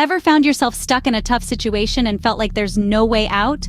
Ever found yourself stuck in a tough situation and felt like there's no way out?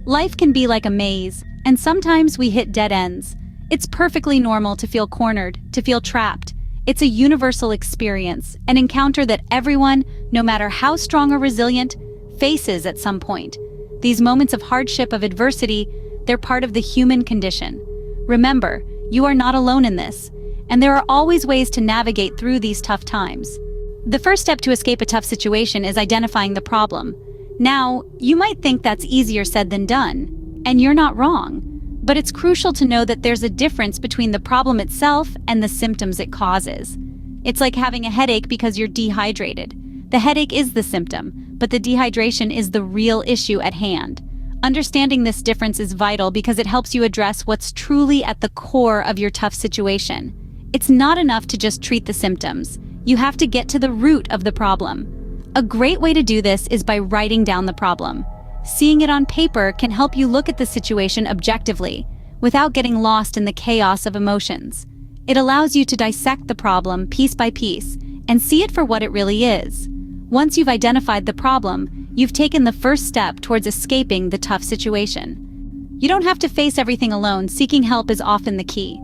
Life can be like a maze, and sometimes we hit dead ends. It's perfectly normal to feel cornered, to feel trapped. It's a universal experience, an encounter that everyone, no matter how strong or resilient, faces at some point. These moments of hardship, of adversity, they're part of the human condition. Remember, you are not alone in this, and there are always ways to navigate through these tough times. The first step to escape a tough situation is identifying the problem. Now, you might think that's easier said than done, and you're not wrong. But it's crucial to know that there's a difference between the problem itself and the symptoms it causes. It's like having a headache because you're dehydrated. The headache is the symptom, but the dehydration is the real issue at hand. Understanding this difference is vital because it helps you address what's truly at the core of your tough situation. It's not enough to just treat the symptoms. You have to get to the root of the problem. A great way to do this is by writing down the problem. Seeing it on paper can help you look at the situation objectively, without getting lost in the chaos of emotions. It allows you to dissect the problem piece by piece and see it for what it really is. Once you've identified the problem, you've taken the first step towards escaping the tough situation. You don't have to face everything alone. Seeking help is often the key.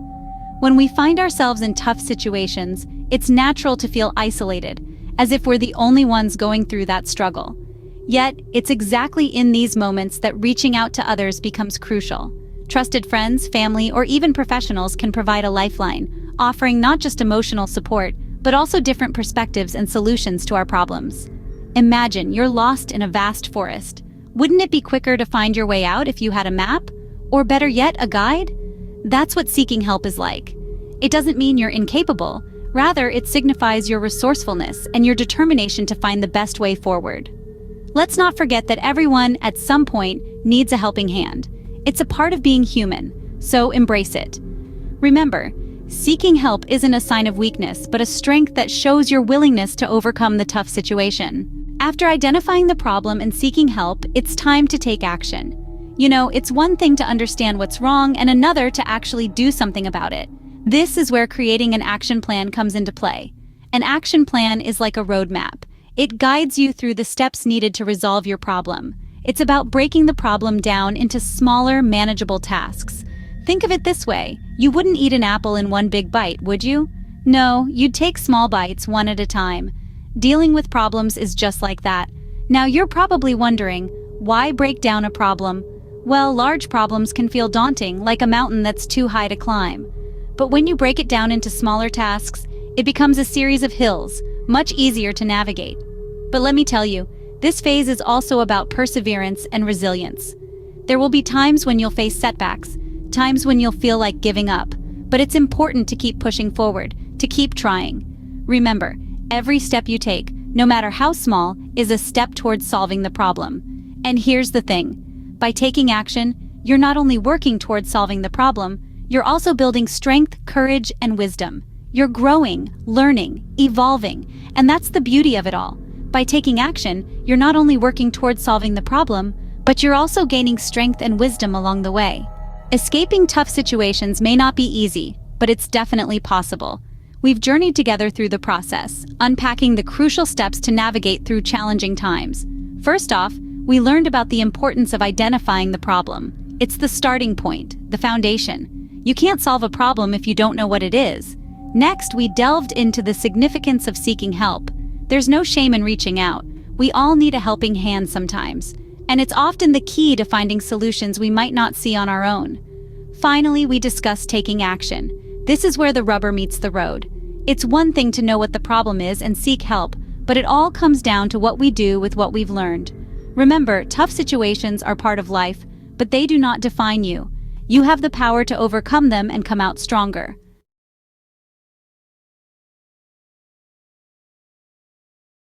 When we find ourselves in tough situations, it's natural to feel isolated, as if we're the only ones going through that struggle. Yet, it's exactly in these moments that reaching out to others becomes crucial. Trusted friends, family, or even professionals can provide a lifeline, offering not just emotional support, but also different perspectives and solutions to our problems. Imagine you're lost in a vast forest. Wouldn't it be quicker to find your way out if you had a map? Or better yet, a guide? That's what seeking help is like. It doesn't mean you're incapable. Rather, it signifies your resourcefulness and your determination to find the best way forward. Let's not forget that everyone, at some point, needs a helping hand. It's a part of being human, so embrace it. Remember, seeking help isn't a sign of weakness, but a strength that shows your willingness to overcome the tough situation. After identifying the problem and seeking help, it's time to take action. You know, it's one thing to understand what's wrong and another to actually do something about it. This is where creating an action plan comes into play. An action plan is like a roadmap. It guides you through the steps needed to resolve your problem. It's about breaking the problem down into smaller, manageable tasks. Think of it this way: you wouldn't eat an apple in one big bite, would you? No, you'd take small bites one at a time. Dealing with problems is just like that. Now you're probably wondering, why break down a problem? Well, large problems can feel daunting, like a mountain that's too high to climb. But when you break it down into smaller tasks, it becomes a series of hills, much easier to navigate. But let me tell you, this phase is also about perseverance and resilience. There will be times when you'll face setbacks, times when you'll feel like giving up, but it's important to keep pushing forward, to keep trying. Remember, every step you take, no matter how small, is a step towards solving the problem. And here's the thing: by taking action, you're not only working towards solving the problem, you're also building strength, courage, and wisdom. You're growing, learning, evolving, and that's the beauty of it all. By taking action, you're not only working towards solving the problem, but you're also gaining strength and wisdom along the way. Escaping tough situations may not be easy, but it's definitely possible. We've journeyed together through the process, unpacking the crucial steps to navigate through challenging times. First off, we learned about the importance of identifying the problem. It's the starting point, the foundation. You can't solve a problem if you don't know what it is. Next, we delved into the significance of seeking help. There's no shame in reaching out. We all need a helping hand sometimes, and it's often the key to finding solutions we might not see on our own. Finally, we discussed taking action. This is where the rubber meets the road. It's one thing to know what the problem is and seek help, but it all comes down to what we do with what we've learned. Remember, tough situations are part of life, but they do not define you. You have the power to overcome them and come out stronger.